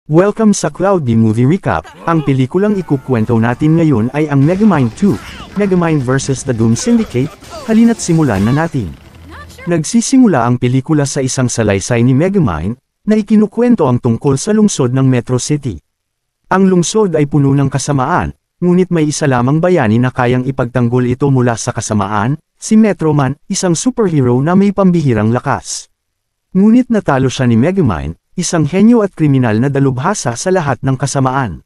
Welcome sa Cloudy Movie Recap. Ang pelikulang ikukwento natin ngayon ay ang Megamind 2, Megamind vs. The Doom Syndicate. Halina't simulan na natin. Nagsisimula ang pelikula sa isang salaysay ni Megamind, na ikinukwento ang tungkol sa lungsod ng Metro City. Ang lungsod ay puno ng kasamaan, ngunit may isa lamang bayani na kayang ipagtanggol ito mula sa kasamaan, si Metroman, isang superhero na may pambihirang lakas. Ngunit natalo siya ni Megamind, isang henyo at kriminal na dalubhasa sa lahat ng kasamaan.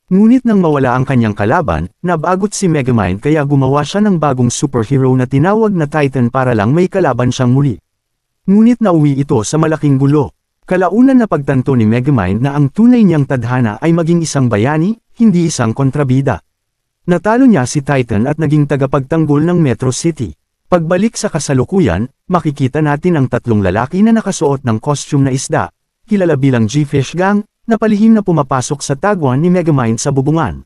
Ngunit nang mawala ang kanyang kalaban, nabagot si Megamind kaya gumawa siya ng bagong superhero na tinawag na Titan para lang may kalaban siyang muli. Ngunit nauwi ito sa malaking gulo. Kalaunan na pagtanto ni Megamind na ang tunay niyang tadhana ay maging isang bayani, hindi isang kontrabida. Natalo niya si Titan at naging tagapagtanggol ng Metro City. Pagbalik sa kasalukuyan, makikita natin ang tatlong lalaki na nakasuot ng costume na isda, kilala bilang G-Fish Gang, na palihim na pumapasok sa tagwan ni Megamind sa bubungan.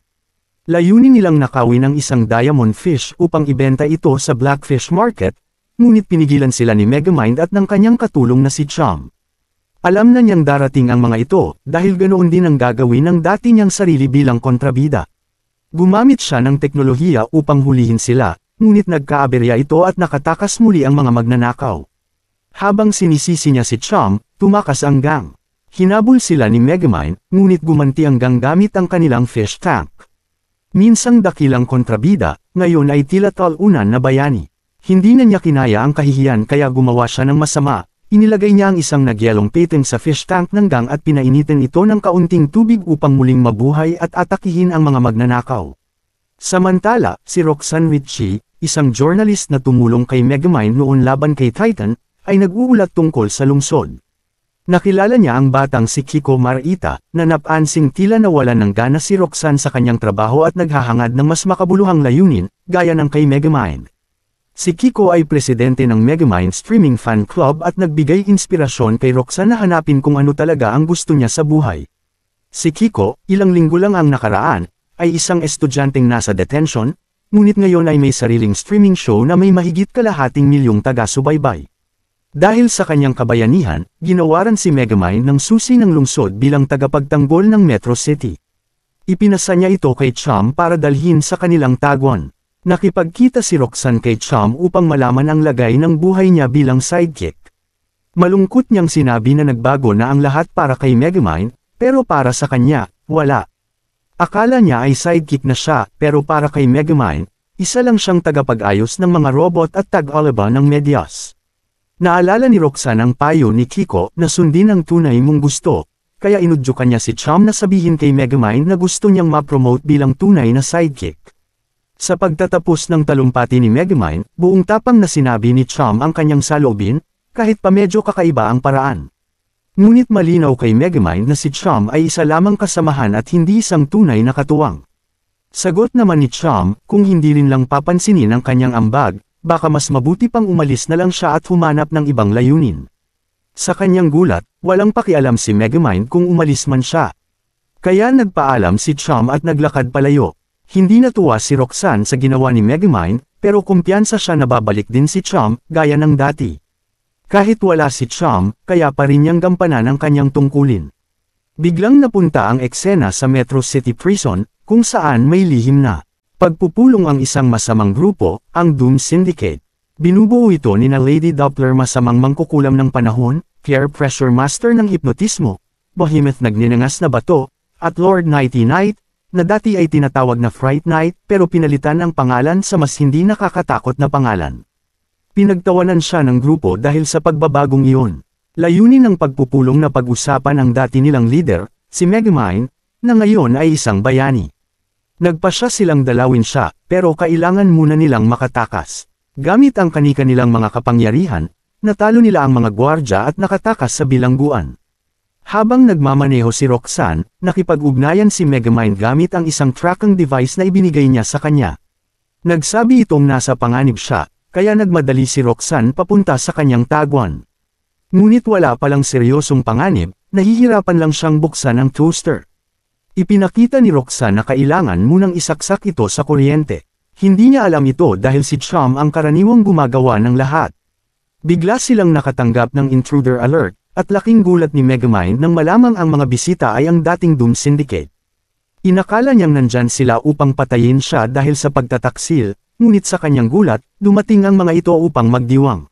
Layunin nilang nakawin ang isang diamond fish upang ibenta ito sa Blackfish Market, ngunit pinigilan sila ni Megamind at ng kanyang katulong na si Chum. Alam na niyang darating ang mga ito, dahil ganoon din ang gagawin ng dati niyang sarili bilang kontrabida. Gumamit siya ng teknolohiya upang hulihin sila, ngunit nagkaaberya ito at nakatakas muli ang mga magnanakaw. Habang sinisisi niya si Chum, tumakas ang gang. Hinabol sila ni Megamind, ngunit gumanti ang gang gamit ang kanilang fish tank. Minsang dakilang kontrabida, ngayon ay tila talunan na bayani. Hindi na niya kinaya ang kahihiyan kaya gumawa siya ng masama. Inilagay niya ang isang nagyelong pating sa fish tank ng gang at pinainitin ito ng kaunting tubig upang muling mabuhay at atakihin ang mga magnanakaw. Samantala, si Roxanne Ritchie, isang journalist na tumulong kay Megamind noon laban kay Titan, ay nag-uulat tungkol sa lungsod. Nakilala niya ang batang si Kiko Marita, na napansing tila nawalan ng gana si Roxanne sa kanyang trabaho at naghahangad ng mas makabuluhang layunin, gaya ng kay Megamind. Si Kiko ay presidente ng Megamind Streaming Fan Club at nagbigay inspirasyon kay Roxanne na hanapin kung ano talaga ang gusto niya sa buhay. Si Kiko, ilang linggo lang ang nakaraan, ay isang estudyanteng nasa detention, ngunit ngayon ay may sariling streaming show na may mahigit kalahating milyong taga-subaybay. Dahil sa kanyang kabayanihan, ginawaran si Megamind ng susi ng lungsod bilang tagapagtanggol ng Metro City. Ipinasa niya ito kay Chum para dalhin sa kanilang tagwan. Nakipagkita si Roxanne kay Chum upang malaman ang lagay ng buhay niya bilang sidekick. Malungkot niyang sinabi na nagbago na ang lahat para kay Megamind, pero para sa kanya, wala. Akala niya ay sidekick na siya, pero para kay Megamind, isa lang siyang tagapag-ayos ng mga robot at tag-alaba ng medyas. Naalala ni Roxanne ang payo ni Kiko na sundin ang tunay mong gusto, kaya inudyukan niya si Chum na sabihin kay Megamind na gusto niyang ma-promote bilang tunay na sidekick. Sa pagtatapos ng talumpati ni Megamind, buong tapang na sinabi ni Chum ang kanyang saloobin, kahit pa medyo kakaiba ang paraan. Ngunit malinaw kay Megamind na si Chum ay isa lamang kasamahan at hindi isang tunay na katuwang. Sagot naman ni Chum, kung hindi rin lang papansinin ang kanyang ambag, baka mas mabuti pang umalis na lang siya at humanap ng ibang layunin. Sa kanyang gulat, walang pakialam si Megamind kung umalis man siya. Kaya nagpaalam si Chum at naglakad palayo. Hindi natuwa si Roxanne sa ginawa ni Megamind, pero kumpiyansa siya na babalik din si Chum, gaya ng dati. Kahit wala si Chum, kaya pa rin niyang gampanan ang kanyang tungkulin. Biglang napunta ang eksena sa Metro City Prison, kung saan may lihim na pagpupulong ang isang masamang grupo, ang Doom Syndicate. Binubuo ito ni na Lady Doppler, masamang mangkukulam ng panahon, peer pressure master ng hipnotismo, Behemoth nagninangas na bato, at Lord Nighty Night, na dati ay tinatawag na Fright Night pero pinalitan ang pangalan sa mas hindi nakakatakot na pangalan. Pinagtawanan siya ng grupo dahil sa pagbabagong iyon. Layunin ng pagpupulong na pag-usapan ang dati nilang leader, si Megamind, na ngayon ay isang bayani. Nagpasya silang dalawin siya, pero kailangan muna nilang makatakas. Gamit ang kani-kanilang mga kapangyarihan, natalo nila ang mga gwardya at nakatakas sa bilangguan. Habang nagmamaneho si Roxanne, nakipag-ugnayan si Megamind gamit ang isang tracking device na ibinigay niya sa kanya. Nagsabi itong nasa panganib siya, kaya nagmadali si Roxanne papunta sa kanyang tagwan. Ngunit wala palang seryosong panganib, nahihirapan lang siyang buksan ang toaster. Ipinakita ni Roxanne na kailangan munang isaksak ito sa kuryente. Hindi niya alam ito dahil si Chum ang karaniwang gumagawa ng lahat. Bigla silang nakatanggap ng intruder alert, At laking gulat ni Megamind nang malamang ang mga bisita ay ang dating Doom Syndicate. Inakala niyang nandyan sila upang patayin siya dahil sa pagtataksil, ngunit sa kanyang gulat, dumating ang mga ito upang magdiwang.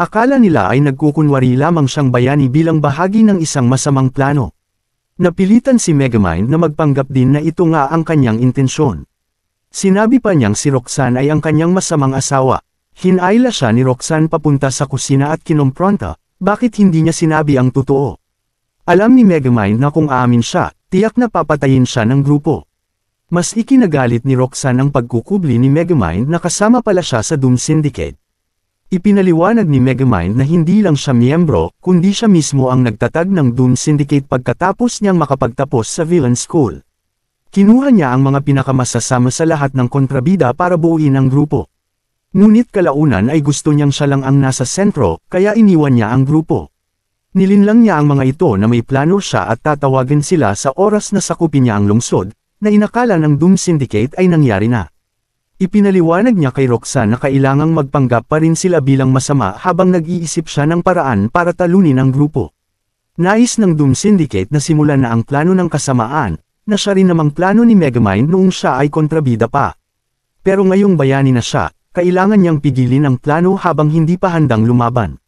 Akala nila ay nagkukunwari lamang siyang bayani bilang bahagi ng isang masamang plano. Napilitan si Megamind na magpanggap din na ito nga ang kanyang intensyon. Sinabi pa niyang si Roxanne ay ang kanyang masamang asawa. Hinayla siya ni Roxanne papunta sa kusina at kinompronta, bakit hindi niya sinabi ang totoo. Alam ni Megamind na kung aamin siya, tiyak na papatayin siya ng grupo. Mas ikinagalit ni Roxanne ang pagkukubli ni Megamind na kasama pala siya sa Doom Syndicate. Ipinaliwanag ni Megamind na hindi lang siya miyembro, kundi siya mismo ang nagtatag ng Doom Syndicate pagkatapos niyang makapagtapos sa Villain School. Kinuha niya ang mga pinakamasasama sa lahat ng kontrabida para buuin ang grupo. Ngunit kalaunan ay gusto niyang siya lang ang nasa sentro, kaya iniwan niya ang grupo. Nilinlang niya ang mga ito na may plano siya at tatawagan sila sa oras na sakupin niya ang lungsod, na inakala ng Doom Syndicate ay nangyari na. Ipinaliwanag niya kay Roxanne na kailangang magpanggap pa rin sila bilang masama habang nag-iisip siya ng paraan para talunin ang grupo. Nais ng Doom Syndicate na simulan na ang plano ng kasamaan, na siya rin namang plano ni Megamind noong siya ay kontrabida pa. Pero ngayong bayani na siya, kailangan niyang pigilin ang plano habang hindi pa handang lumaban.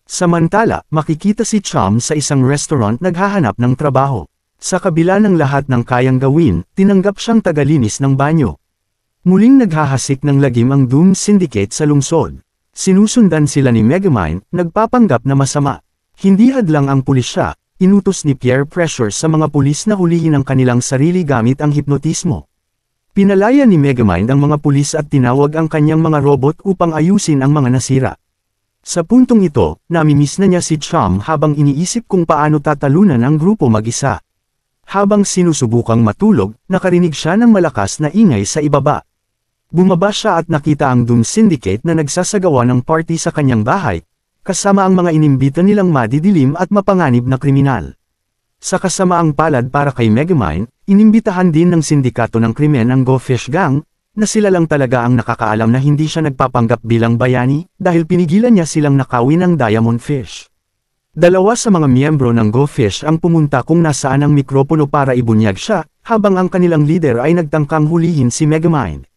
Samantala, makikita si Chum sa isang restaurant naghahanap ng trabaho. Sa kabila ng lahat ng kayang gawin, tinanggap siyang tagalinis ng banyo. Muling naghahasik ng lagim ang Doom Syndicate sa lungsod. Sinusundan sila ni Megamind, nagpapanggap na masama. Hindi hadlang ang pulisya, inutos ni Pierre Pressure sa mga pulis na hulihin ang kanilang sarili gamit ang hipnotismo. Pinalaya ni Megamind ang mga pulis at tinawag ang kanyang mga robot upang ayusin ang mga nasira. Sa puntong ito, namimiss na niya si Chum habang iniisip kung paano tatalunan ang grupo mag-isa. Habang sinusubukang matulog, nakarinig siya ng malakas na ingay sa ibaba. Bumaba siya at nakita ang Doom Syndicate na nagsasagawa ng party sa kanyang bahay, kasama ang mga inimbita nilang madidilim at mapanganib na kriminal. Sa kasamaang palad para kay Megamind, inimbitahan din ng sindikato ng krimen ang Go Fish Gang, na sila lang talaga ang nakakaalam na hindi siya nagpapanggap bilang bayani, dahil pinigilan niya silang nakawin ng Diamond Fish. Dalawa sa mga miyembro ng Go Fish ang pumunta kung nasaan ang mikropono para ibunyag siya, habang ang kanilang leader ay nagtangkang hulihin si Megamind.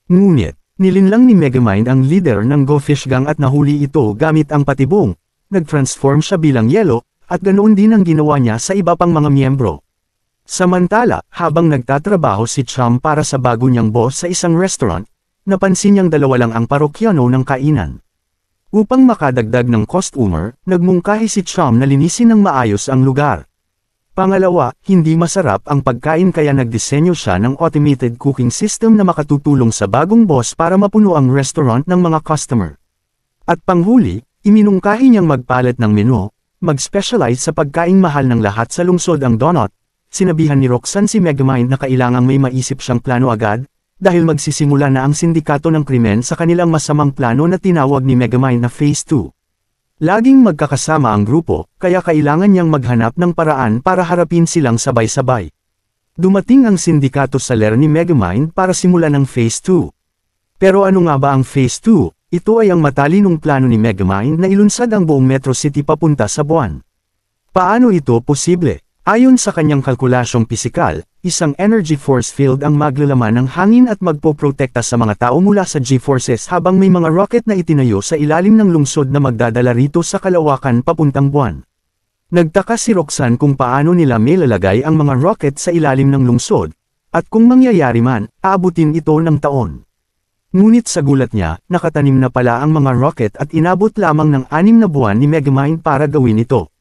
Ngunit, nilinlang ni Megamind ang leader ng Go Fish Gang at nahuli ito gamit ang patibong, nag-transform siya bilang yelo, at ganoon din ang ginawa niya sa iba pang mga miyembro. Samantala, habang nagtatrabaho si Chum para sa bago niyang boss sa isang restaurant, napansin niyang dalawa lang ang parokyano ng kainan. Upang makadagdag ng customer, nagmungkahi si Chum na linisin ng maayos ang lugar. Pangalawa, hindi masarap ang pagkain kaya nagdisenyo siya ng automated cooking system na makatutulong sa bagong boss para mapuno ang restaurant ng mga customer. At panghuli, iminungkahi niyang magpalit ng menu, mag-specialize sa pagkaing mahal ng lahat sa lungsod ang donut. Sinabihan ni Roxanne si Megamind na kailangang may maisip siyang plano agad, dahil magsisimula na ang sindikato ng krimen sa kanilang masamang plano na tinawag ni Megamind na Phase 2. Laging magkakasama ang grupo, kaya kailangan niyang maghanap ng paraan para harapin silang sabay-sabay. Dumating ang sindikato sa lair ni Megamind para simulan ang Phase 2. Pero ano nga ba ang Phase 2? Ito ay ang matalinong plano ni Megamind na ilunsad ang buong Metro City papunta sa buwan. Paano ito posible? Ayon sa kanyang kalkulasyong pisikal, isang energy force field ang maglalaman ng hangin at magpoprotekta sa mga tao mula sa G-forces habang may mga rocket na itinayo sa ilalim ng lungsod na magdadala rito sa kalawakan papuntang buwan. Nagtaka si Roxanne kung paano nila may lalagay ang mga rocket sa ilalim ng lungsod, at kung mangyayari man, aabutin ito ng taon. Ngunit sa gulat niya, nakatanim na pala ang mga rocket at inabot lamang ng 6 na buwan ni Megamind para gawin ito.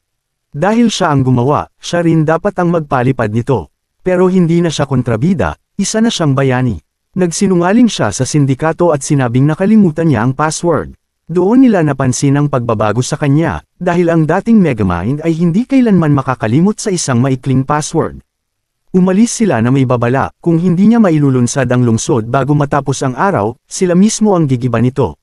Dahil siya ang gumawa, siya rin dapat ang magpalipad nito. Pero hindi na siya kontrabida, isa na siyang bayani. Nagsinungaling siya sa sindikato at sinabing nakalimutan niya ang password. Doon nila napansin ang pagbabago sa kanya, dahil ang dating Megamind ay hindi kailanman makakalimot sa isang maikling password. Umalis sila na may babala, kung hindi niya mailulunsad ang lungsod bago matapos ang araw, sila mismo ang gigiba nito.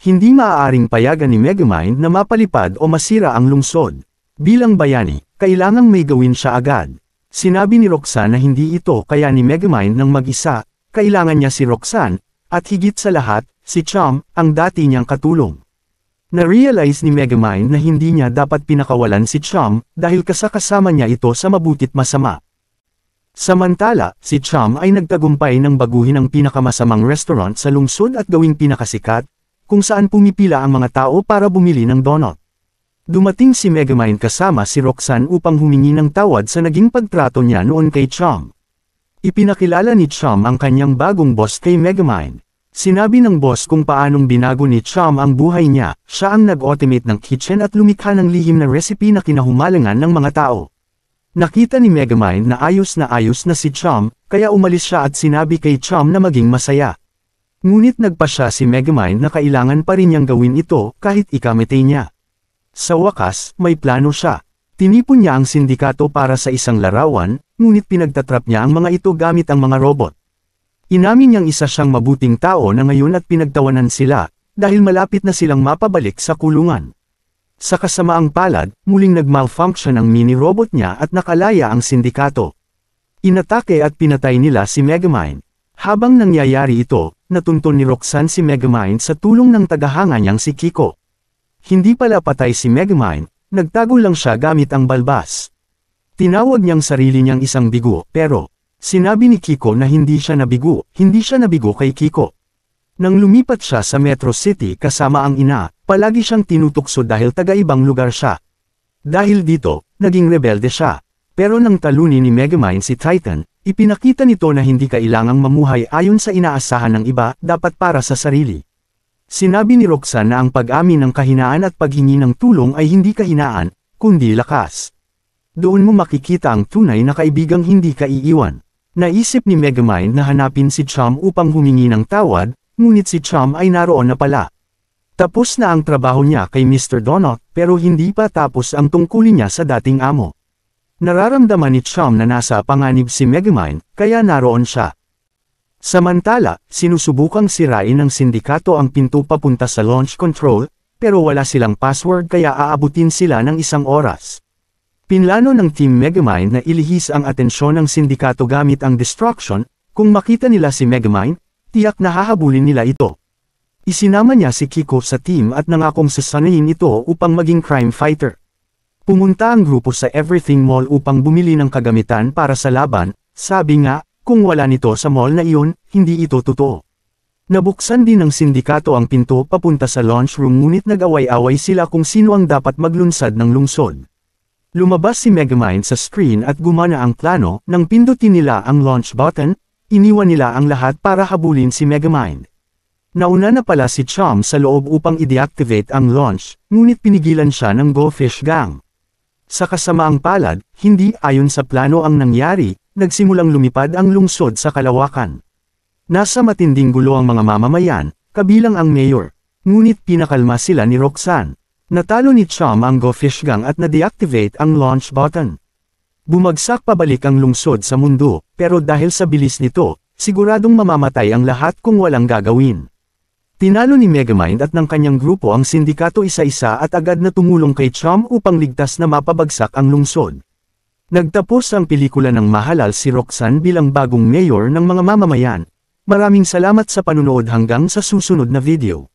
Hindi maaaring payagan ni Megamind na mapalipad o masira ang lungsod. Bilang bayani, kailangang may gawin siya agad. Sinabi ni Roxanne na hindi ito kaya ni Megamind ng mag-isa, kailangan niya si Roxanne, at higit sa lahat, si Chum, ang dati niyang katulong. Na-realize ni Megamind na hindi niya dapat pinakawalan si Chum dahil kasakasama niya ito sa mabutit masama. Samantala, si Chum ay nagtagumpay ng baguhin ang pinakamasamang restaurant sa lungsod at gawing pinakasikat, kung saan pumipila ang mga tao para bumili ng donut. Dumating si Megamind kasama si Roxanne upang humingi ng tawad sa naging pagtrato niya noon kay Chum. Ipinakilala ni Chum ang kanyang bagong boss kay Megamind. Sinabi ng boss kung paanong binago ni Chum ang buhay niya, siya ang nag-automate ng kitchen at lumikha ng lihim na recipe na kinahumalangan ng mga tao. Nakita ni Megamind na ayos na si Chum, kaya umalis siya at sinabi kay Chum na maging masaya. Ngunit nagpa siya si Megamind na kailangan pa rin niyang gawin ito kahit ikamete niya. Sa wakas, may plano siya. Tinipon niya ang sindikato para sa isang larawan, ngunit pinagtatrap niya ang mga ito gamit ang mga robot. Inamin niyang isa siyang mabuting tao na ngayon at pinagtawanan sila, dahil malapit na silang mapabalik sa kulungan. Sa kasamaang palad, muling nag-malfunction ang mini-robot niya at nakalaya ang sindikato. Inatake at pinatay nila si Megamind. Habang nangyayari ito, natuntun ni Roxanne si Megamind sa tulong ng tagahanga niyang si Kiko. Hindi pala patay si Megamind, nagtago lang siya gamit ang balbas. Tinawag niyang sarili niyang isang bigo, pero sinabi ni Kiko na hindi siya nabigo kay Kiko. Nang lumipat siya sa Metro City kasama ang ina, palagi siyang tinutukso dahil taga-ibang lugar siya. Dahil dito, naging rebelde siya. Pero nang talunin ni Megamind si Titan, ipinakita nito na hindi kailangang mamuhay ayon sa inaasahan ng iba, dapat para sa sarili. Sinabi ni Roxanne na ang pag-amin ng kahinaan at paghingi ng tulong ay hindi kahinaan, kundi lakas. Doon mo makikita ang tunay na kaibigang hindi ka iiwan. Naisip ni Megamind na hanapin si Chum upang humingi ng tawad, ngunit si Chum ay naroon na pala. Tapos na ang trabaho niya kay Mr. Donut, pero hindi pa tapos ang tungkulin niya sa dating amo. Nararamdaman ni Chum na nasa panganib si Megamind, kaya naroon siya. Samantala, sinusubukang sirain ng sindikato ang pinto papunta sa launch control, pero wala silang password kaya aabutin sila ng isang oras. Pinlano ng Team Megamind na ilihis ang atensyon ng sindikato gamit ang destruction, kung makita nila si Megamind, tiyak na hahabulin nila ito. Isinama niya si Kiko sa team at nangakong sasanayin ito upang maging crime fighter. Pumunta ang grupo sa Everything Mall upang bumili ng kagamitan para sa laban, sabi nga, kung wala nito sa mall na iyon, hindi ito totoo. Nabuksan din ng sindikato ang pinto papunta sa launch room ngunit nag-away-away sila kung sino ang dapat maglunsad ng lungsod. Lumabas si Megamind sa screen at gumana ang plano, nang pindutin nila ang launch button, iniwan nila ang lahat para habulin si Megamind. Nauna na pala si Chum sa loob upang i-deactivate ang launch, ngunit pinigilan siya ng Goldfish Gang. Sa kasamaang palad, hindi ayon sa plano ang nangyari, nagsimulang lumipad ang lungsod sa kalawakan. Nasa matinding gulo ang mga mamamayan, kabilang ang mayor. Ngunit pinakalma sila ni Roxanne. Natalo ni Chum ang Goldfish Gang at na-deactivate ang launch button. Bumagsak pabalik ang lungsod sa mundo, pero dahil sa bilis nito, siguradong mamamatay ang lahat kung walang gagawin. Tinalo ni Megamind at ng kanyang grupo ang sindikato isa-isa at agad na tumulong kay Chum upang ligtas na mapabagsak ang lungsod. Nagtapos ang pelikula ng mahalal si Roxanne bilang bagong mayor ng mga mamamayan. Maraming salamat sa panunood hanggang sa susunod na video.